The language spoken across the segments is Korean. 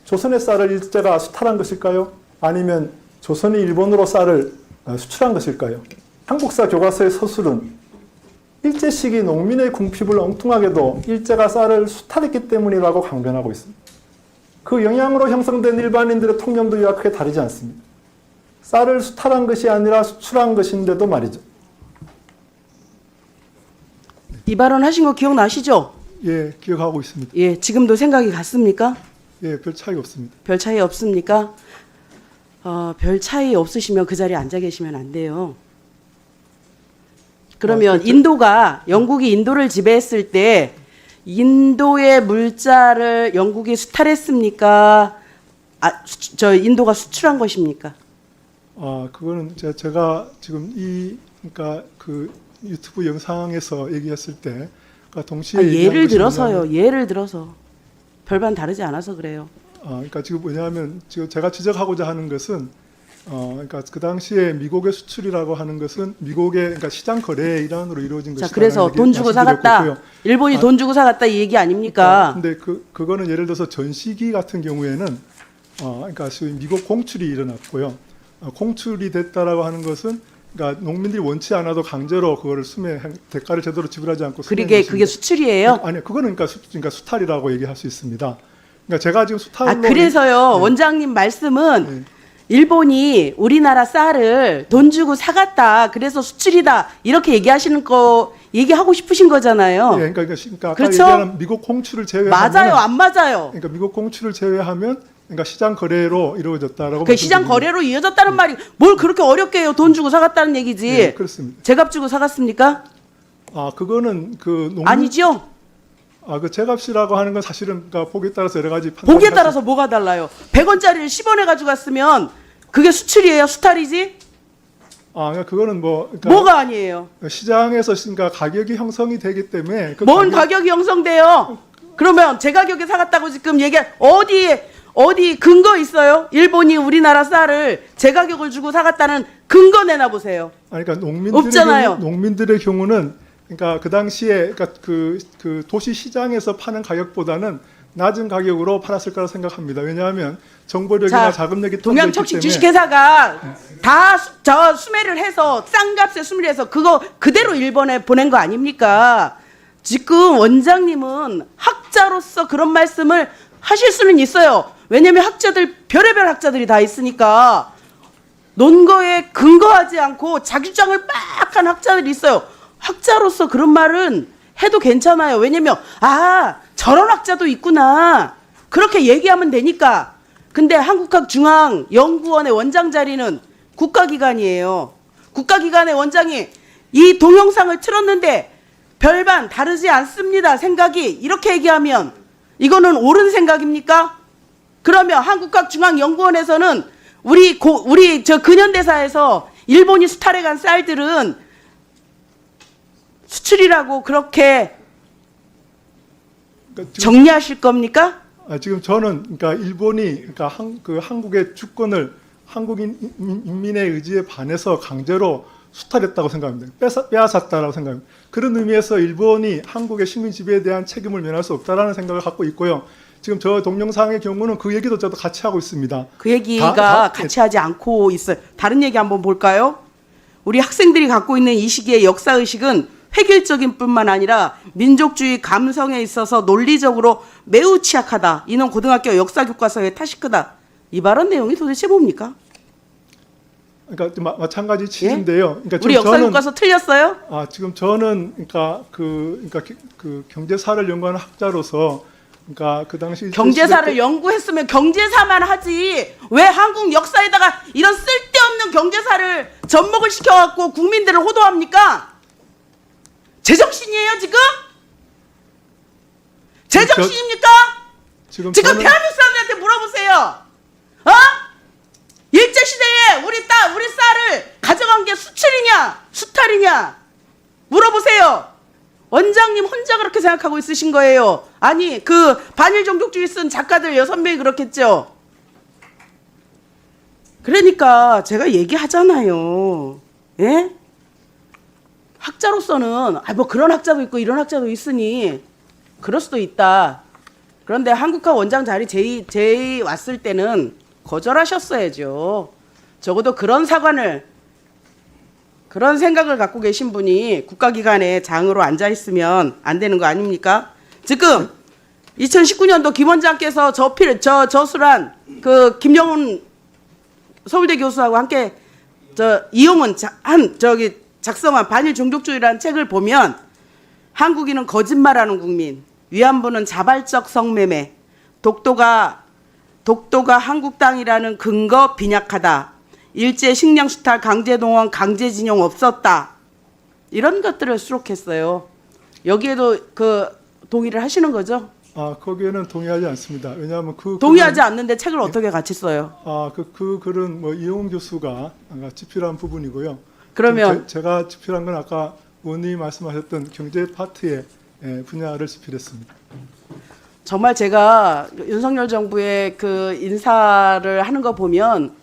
조선의 쌀을 일제가 수탈한 것일까요? 아니면 조선이 일본으로 쌀을 수출한 것일까요? 한국사 교과서의 서술은 일제 시기 농민의 궁핍을 엉뚱하게도 일제가 쌀을 수탈했기 때문이라고 강변하고 있습니다. 그 영향으로 형성된 일반인들의 통념도 이와 크게 다르지 않습니다. 쌀을 수탈한 것이 아니라 수출한 것인데도 말이죠. 이 발언 하신 거 기억나시죠? 예, 기억하고 있습니다. 예, 지금도 생각이 같습니까? 예, 별 차이 없습니다. 별 차이 없습니까? 별 차이 없으시면 그 자리에 앉아 계시면 안 돼요. 그러면 인도가 영국이 인도를 지배했을 때 인도의 물자를 영국이 수탈했습니까? 저 인도가 수출한 것입니까? 그거는 제가 지금 그러니까 그 유튜브 영상에서 얘기했을 때, 그러니까 동시에 예를 들어서요. 예를 들어서 별반 다르지 않아서 그래요. 그러니까 지금 뭐냐면 지금 제가 지적하고자 하는 것은 그러니까 그 당시에 미국의 수출이라고 하는 것은 미국의 그러니까 시장 거래의 일환으로 이루어진 것이다. 그래서 돈 주고 사갔다. 일본이 돈 주고 사갔다 이 얘기 아닙니까? 근데 그거는 예를 들어서 전시기 같은 경우에는 그러니까 소위 미국 공출이 일어났고요. 공출이 됐다라고 하는 것은 그러니까 농민들이 원치 않아도 강제로 그거를 대가를 제대로 지불하지 않고 그게 수출이에요? 아니요, 그거는 그러니까 수탈이라고 얘기할 수 있습니다. 그러니까 제가 지금 수탈로 그래서요. 네. 원장님 말씀은 네. 일본이 우리나라 쌀을 돈 주고 사갔다. 그래서 수출이다. 이렇게 얘기하고 싶으신 거잖아요. 예, 그러니까 아까 그렇죠? 얘기하는 미국 공출을 제외하면 맞아요, 안 맞아요? 그러니까 미국 공출을 제외하면 그러니까 시장 거래로 이루어졌다라고. 그 시장 거래로 이어졌다는 말이 뭘 그렇게 어렵게 해요? 돈 주고 사갔다는 얘기지. 네, 그렇습니다. 제값 주고 사갔습니까? 그거는 아니죠. 그 제값이라고 하는 건 사실은 그러니까 보기에 따라서 여러 가지 판단. 보기에 따라서 뭐가 달라요? 100원짜리를 10원에 가지고 갔으면 그게 수출이에요? 수탈이지? 그러니까 그거는 그러니까 뭐가 아니에요? 시장에서 그러니까 가격이 형성이 되기 때문에 뭔 가격이 형성돼요? 그러면 제 가격에 사갔다고 지금 어디 근거 있어요? 일본이 우리나라 쌀을 제 가격을 주고 사갔다는 근거 내놔 보세요. 그러니까 없잖아요. 농민들의 경우는 그러니까 그 당시에 그러니까 그 도시 시장에서 파는 가격보다는 낮은 가격으로 팔았을 거라 생각합니다. 왜냐하면 정보력이나 자금력이 동양척식 주식회사가 다 수매를 해서 싼 값에 수매를 해서 그거 그대로 일본에 보낸 거 아닙니까? 지금 원장님은 학자로서 그런 말씀을 하실 수는 있어요. 왜냐하면 별의별 학자들이 다 있으니까 논거에 근거하지 않고 자기 주장을 막 한 학자들이 있어요. 학자로서 그런 말은 해도 괜찮아요. 왜냐면 저런 학자도 있구나. 그렇게 얘기하면 되니까. 근데 한국학중앙연구원의 원장 자리는 국가기관이에요. 국가기관의 원장이 이 동영상을 틀었는데 별반 다르지 않습니다. 생각이 이렇게 얘기하면 이거는 옳은 생각입니까? 그러면 한국학중앙연구원에서는 우리 근현대사에서 일본이 수탈해간 쌀들은 수출이라고 그렇게 정리하실 겁니까? 지금 저는 그러니까 일본이 그러니까 한국의 주권을 한국인 인민의 의지에 반해서 강제로 수탈했다고 생각합니다. 빼앗았다라고 생각합니다. 그런 의미에서 일본이 한국의 식민 지배에 대한 책임을 면할 수 없다라는 생각을 갖고 있고요. 지금 저 동영상의 경우는 그 얘기도 저도 같이 하고 있습니다. 그 얘기가 같이 하지 않고 있어요. 다른 얘기 한번 볼까요? 우리 학생들이 갖고 있는 이 시기의 역사의식은 획일적인 뿐만 아니라 민족주의 감성에 있어서 논리적으로 매우 취약하다. 이는 고등학교 역사교과서의 탓이 크다. 이 발언 내용이 도대체 뭡니까? 그러니까 마찬가지 취지인데요. 그러니까 우리 역사교과서 틀렸어요? 지금 저는 그러니까 경제사를 연구하는 학자로서 그러니까 그 당시 경제사를 연구했으면 경제사만 하지 왜 한국 역사에다가 이런 쓸데없는 경제사를 접목을 시켜갖고 국민들을 호도합니까? 제정신이에요 지금? 제정신입니까? 지금 대한민국 사람들한테 물어보세요. 일제시대에 우리 쌀을 가져간 게 수출이냐 수탈이냐 물어보세요. 원장님 혼자 그렇게 생각하고 있으신 거예요. 아니 그 반일 종족주의 쓴 작가들 6명이 그렇겠죠. 그러니까 제가 얘기하잖아요. 예? 학자로서는 뭐 그런 학자도 있고 이런 학자도 있으니 그럴 수도 있다. 그런데 한국화 원장 자리 제의 왔을 때는 거절하셨어야죠. 적어도 그런 사관을, 그런 생각을 갖고 계신 분이 국가기관의 장으로 앉아 있으면 안 되는 거 아닙니까? 지금 2019년도 김 원장께서 저술한 그 김영훈 서울대 교수하고 함께 이용은 작성한 반일 종족주의라는 책을 보면 한국인은 거짓말하는 국민, 위안부는 자발적 성매매, 독도가 한국 땅이라는 근거 빈약하다, 일제 식량 수탈, 강제동원, 강제징용 없었다, 이런 것들을 수록했어요. 여기에도 그 동의를 하시는 거죠? 거기에는 동의하지 않습니다. 왜냐하면 동의하지 않는데 책을 어떻게 같이 써요? 그 글은 뭐 이용훈 교수가 집필한 부분이고요. 그러면 제가 집필한 건 아까 의원님이 말씀하셨던 경제 파트의 분야를 집필했습니다. 정말 제가 윤석열 정부의 그 인사를 하는 거 보면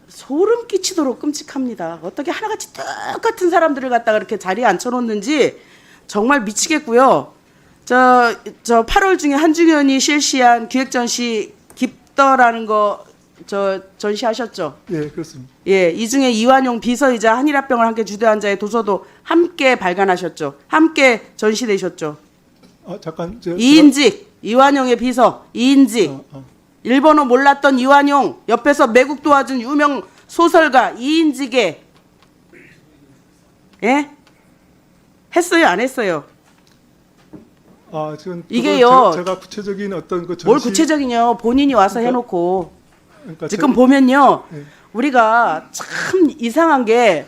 소름 끼치도록 끔찍합니다. 어떻게 하나같이 똑같은 사람들을 갖다가 이렇게 자리에 앉혀놓는지 정말 미치겠고요. 저 8월 중에 한중현이 실시한 기획전시 깁더라는 거 전시하셨죠? 예, 그렇습니다. 예, 이 중에 이완용 비서이자 한일합병을 함께 주도한 자의 도서도 함께 발간하셨죠. 함께 전시되셨죠. 잠깐. 이인직, 이완용의 비서, 이인직. 일본어 몰랐던 이완용, 옆에서 매국 도와준 유명 소설가 이인직의, 예? 했어요, 안 했어요? 지금 이게요. 제가 구체적인 어떤 그 전시. 뭘 구체적이냐? 본인이 와서 해놓고. 그러니까 지금 보면요, 네. 우리가 참 이상한 게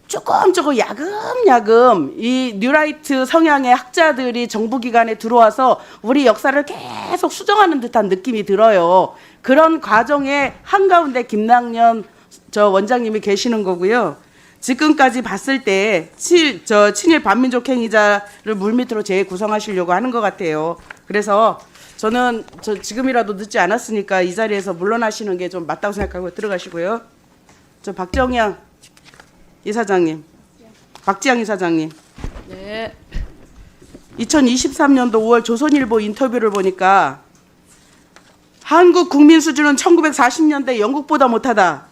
조금 야금야금 이 뉴라이트 성향의 학자들이 정부기관에 들어와서 우리 역사를 계속 수정하는 듯한 느낌이 들어요. 그런 과정의 한가운데 김낙연 원장님이 계시는 거고요. 지금까지 봤을 때 친일 반민족 행위자를 물밑으로 재구성하시려고 하는 것 같아요. 그래서 저는 지금이라도 늦지 않았으니까 이 자리에서 물러나시는 게 좀 맞다고 생각하고 들어가시고요. 박정양 이사장님, 박지양 이사장님. 네. 2023년도 5월 조선일보 인터뷰를 보니까 한국 국민 수준은 1940년대 영국보다 못하다,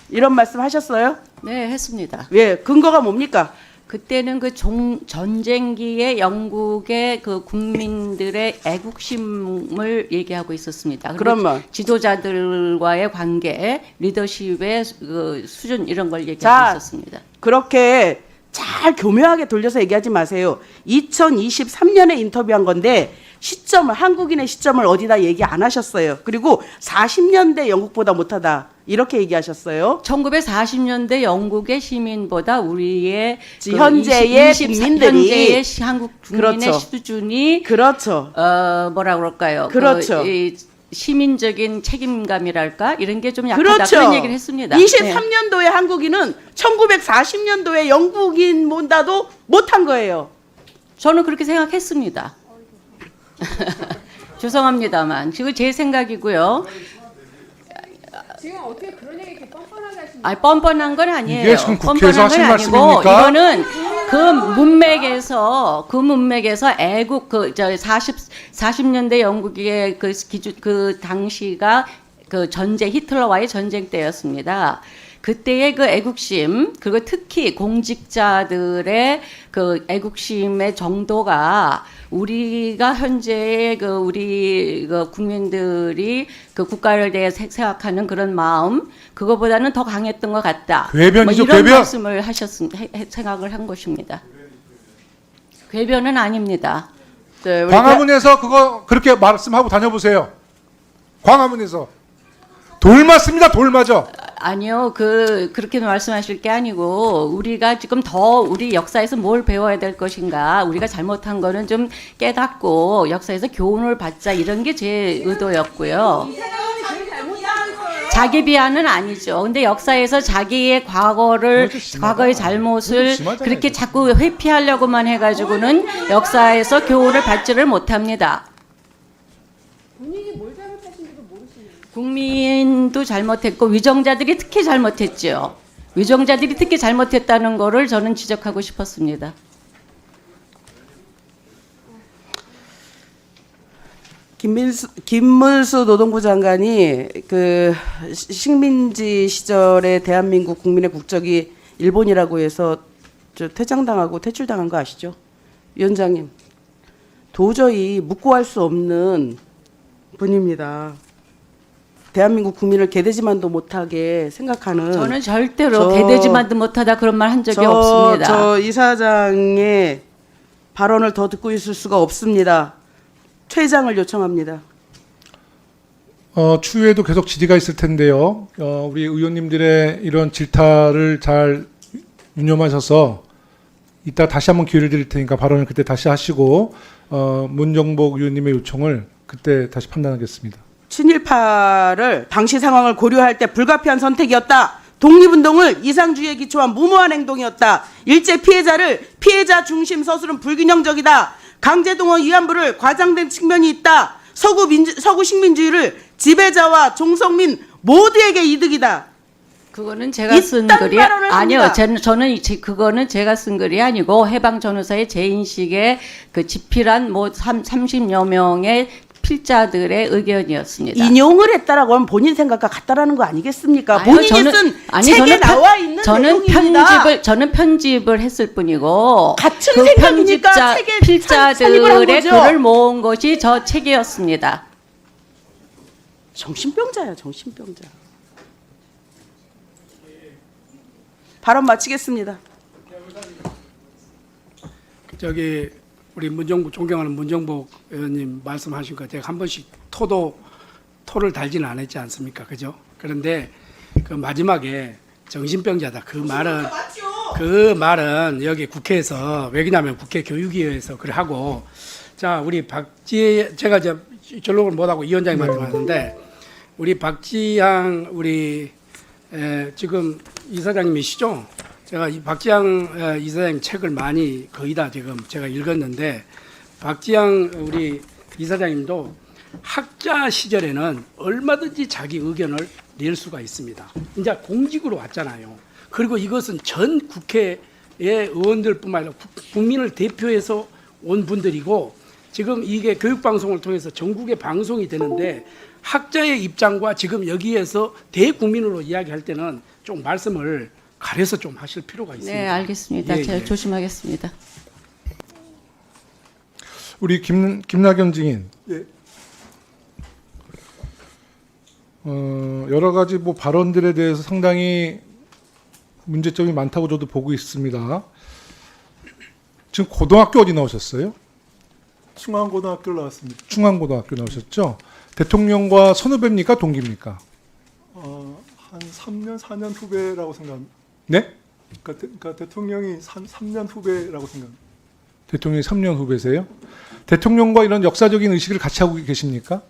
이런 말씀 하셨어요? 네, 했습니다. 예, 근거가 뭡니까? 그때는 그 전쟁기의 영국의 그 국민들의 애국심을 얘기하고 있었습니다. 그리고 그러면 지도자들과의 관계, 리더십의 그 수준 이런 걸 얘기하고 있었습니다. 그렇게 잘 교묘하게 돌려서 얘기하지 마세요. 2023년에 인터뷰한 건데 한국인의 시점을 어디다 얘기 안 하셨어요. 그리고 40년대 영국보다 못하다, 이렇게 얘기하셨어요. 1940년대 영국의 시민보다 우리의 현재의 국민들이, 현재의 한국 국민의 그렇죠. 수준이 그렇죠. 뭐라 그럴까요? 그렇죠. 이 시민적인 책임감이랄까 이런 게 좀 약하다, 그렇죠. 그런 얘기를 했습니다. 23년도에 한국인은 1940년도에 영국인보다도 못한 거예요. 저는 그렇게 생각했습니다. 죄송합니다만 지금 제 생각이고요. 지금 어떻게 그런 얘기 이렇게 뻔뻔하게 하시는 아니, 뻔뻔한 건 아니에요. 이게 지금 국회에서 뻔뻔한 건 하신 아니고 말씀입니까? 이거는 그 문맥에서 애국 40년대 영국의 그 기준 그 당시가 그 히틀러와의 전쟁 때였습니다. 그때의 그 애국심, 그리고 특히 공직자들의 그 애국심의 정도가 우리가 현재의 우리 국민들이 그 국가를 대해 생각하는 그런 마음, 그거보다는 더 강했던 것 같다. 궤변이죠, 이런 궤변. 말씀을 생각을 한 것입니다. 궤변은 아닙니다. 네, 우리 광화문에서 그거 그렇게 말씀하고 다녀보세요. 광화문에서 돌 맞습니다. 돌 맞아. 아니요, 그렇게 말씀하실 게 아니고, 우리가 지금 더 우리 역사에서 뭘 배워야 될 것인가, 우리가 잘못한 거는 좀 깨닫고 역사에서 교훈을 받자, 이런 게 제 의도였고요. 자기 비하는 아니죠. 근데 역사에서 자기의 과거의 잘못을 그렇게 자꾸 회피하려고만 해가지고는 역사에서 교훈을 받지를 못합니다. 본인이 뭘 잘못하신지도 모르시는 국민도 잘못했고 위정자들이 특히 잘못했죠. 위정자들이 특히 잘못했다는 거를 저는 지적하고 싶었습니다. 김문수 노동부 장관이 그 식민지 시절에 대한민국 국민의 국적이 일본이라고 해서 저 퇴장당하고 퇴출당한 거 아시죠? 위원장님, 도저히 묻고 할 수 없는 분입니다. 대한민국 국민을 개돼지만도 못하게 생각하는. 저는 절대로 개돼지만도 못하다 그런 말 한 적이 없습니다. 저 이사장의 발언을 더 듣고 있을 수가 없습니다. 퇴장을 요청합니다. 추후에도 계속 질의가 있을 텐데요. 우리 의원님들의 이런 질타를 잘 유념하셔서 이따 다시 한번 기회를 드릴 테니까 발언을 그때 다시 하시고 문정복 의원님의 요청을 그때 다시 판단하겠습니다. 친일파를 당시 상황을 고려할 때 불가피한 선택이었다. 독립운동을 이상주의에 기초한 무모한 행동이었다. 일제 피해자를 피해자 중심 서술은 불균형적이다. 강제동원 위안부를 과장된 측면이 있다. 서구 식민주의를 지배자와 종속민 모두에게 이득이다. 그거는 제가 쓴 이딴 글이 발언을 아니요. 합니다. 저는 그거는 제가 쓴 글이 아니고 해방 전후사의 제 인식에 그 집필한 뭐 30여 명의 필자들의 의견이었습니다. 인용을 했다라고 하면 본인 생각과 같다라는 거 아니겠습니까? 아니요, 본인이 쓴 책에 나와 있는 내용입니다. 저는 편집을 했을 뿐이고 같은 그 생각이니까 책에 필자들의 한 거죠. 글을 모은 것이 저 책이었습니다. 정신병자야, 정신병자. 발언 마치겠습니다. 저기 우리 존경하는 문정복 의원님 말씀하신 거 제가 한 번씩 토를 달지는 않았지 않습니까? 그죠? 그런데 그 마지막에 정신병자다 그 말은 여기 국회에서 왜냐하면 국회 교육위에서 그래 하고 자 우리 제가 전록을 못하고 이 위원장님한테 말하는데 우리 박지향 우리 지금 이사장님이시죠? 제가 이 박지향 이사장님 책을 많이 거의 다 지금 제가 읽었는데 박지향 우리 이사장님도 학자 시절에는 얼마든지 자기 의견을 낼 수가 있습니다. 이제 공직으로 왔잖아요. 그리고 이것은 전 국회의 의원들뿐만 아니라 국민을 대표해서 온 분들이고 지금 이게 교육방송을 통해서 전국에 방송이 되는데 학자의 입장과 지금 여기에서 대국민으로 이야기할 때는 좀 말씀을 가려서 좀 하실 필요가 있습니다. 네, 알겠습니다. 예, 제가 예. 조심하겠습니다. 우리 김낙연 증인. 예. 여러 가지 뭐 발언들에 대해서 상당히 문제점이 많다고 저도 보고 있습니다. 지금 고등학교 어디 나오셨어요? 충안고등학교를 나왔습니다. 충안고등학교 나오셨죠? 대통령과 선후배입니까? 동기입니까? 한 3년, 4년 후배라고 생각합니다. 네? 그러니까 대통령이 3년 후배라고 생각합니다. 대통령이 3년 후배세요? 대통령과 이런 역사적인 의식을 같이 하고 계십니까?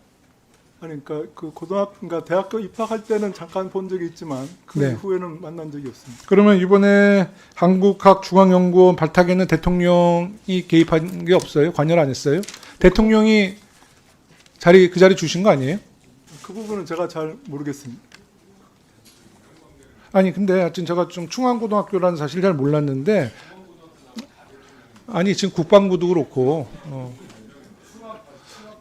아니, 그러니까 그러니까 대학교 입학할 때는 잠깐 본 적이 있지만 그 네. 이후에는 만난 적이 없습니다. 그러면 이번에 한국학중앙연구원 발탁에는 대통령이 개입한 게 없어요? 관여를 안 했어요? 대통령이 그 자리 주신 거 아니에요? 그 부분은 제가 잘 모르겠습니다. 아니 근데 하여튼 제가 좀 충안고등학교라는 사실 잘 몰랐는데 아니 지금 국방부도 그렇고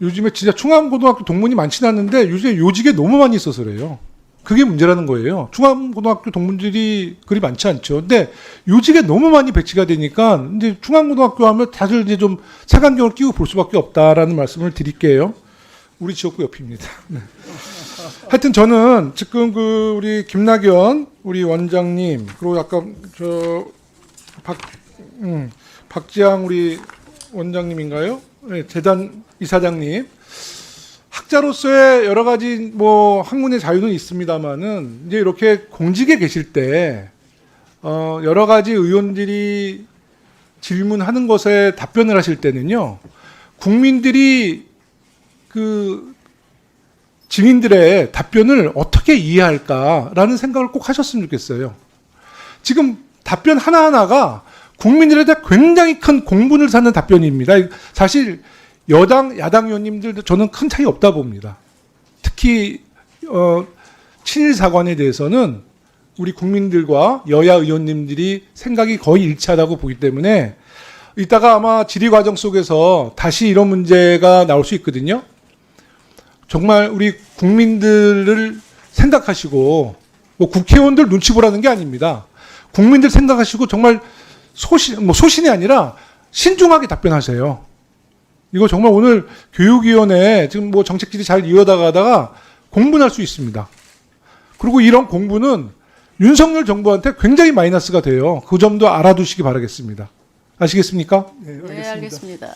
요즘에 진짜 충안고등학교 동문이 많지는 않는데 요즘에 요직에 너무 많이 있어서 그래요. 그게 문제라는 거예요. 충안고등학교 동문들이 그리 많지 않죠. 근데 요직에 너무 많이 배치가 되니까 이제 충안고등학교 하면 다들 이제 좀 색안경을 끼고 볼 수밖에 없다라는 말씀을 드릴게요. 우리 지역구 옆입니다. 네. 하여튼 저는 지금 우리 김낙연 우리 원장님 그리고 약간 박지향 우리 원장님인가요? 네, 재단 이사장님 학자로서의 여러 가지 뭐 학문의 자유는 있습니다만은 이제 이렇게 공직에 계실 때 여러 가지 의원들이 질문하는 것에 답변을 하실 때는요 국민들이 증인들의 답변을 어떻게 이해할까라는 생각을 꼭 하셨으면 좋겠어요. 지금 답변 하나하나가 국민들에게 굉장히 큰 공분을 사는 답변입니다. 사실 여당, 야당 의원님들도 저는 큰 차이 없다 봅니다. 특히 친일 사관에 대해서는 우리 국민들과 여야 의원님들이 생각이 거의 일치하다고 보기 때문에 이따가 아마 질의 과정 속에서 다시 이런 문제가 나올 수 있거든요. 정말 우리 국민들을 생각하시고 뭐 국회의원들 눈치 보라는 게 아닙니다. 국민들 생각하시고 정말 소신이 아니라 신중하게 답변하세요. 이거 정말 오늘 교육위원회 지금 뭐 정책질이 잘 이어나가다가 공분할 수 있습니다. 그리고 이런 공분은 윤석열 정부한테 굉장히 마이너스가 돼요. 그 점도 알아두시기 바라겠습니다. 아시겠습니까? 네, 네, 알겠습니다.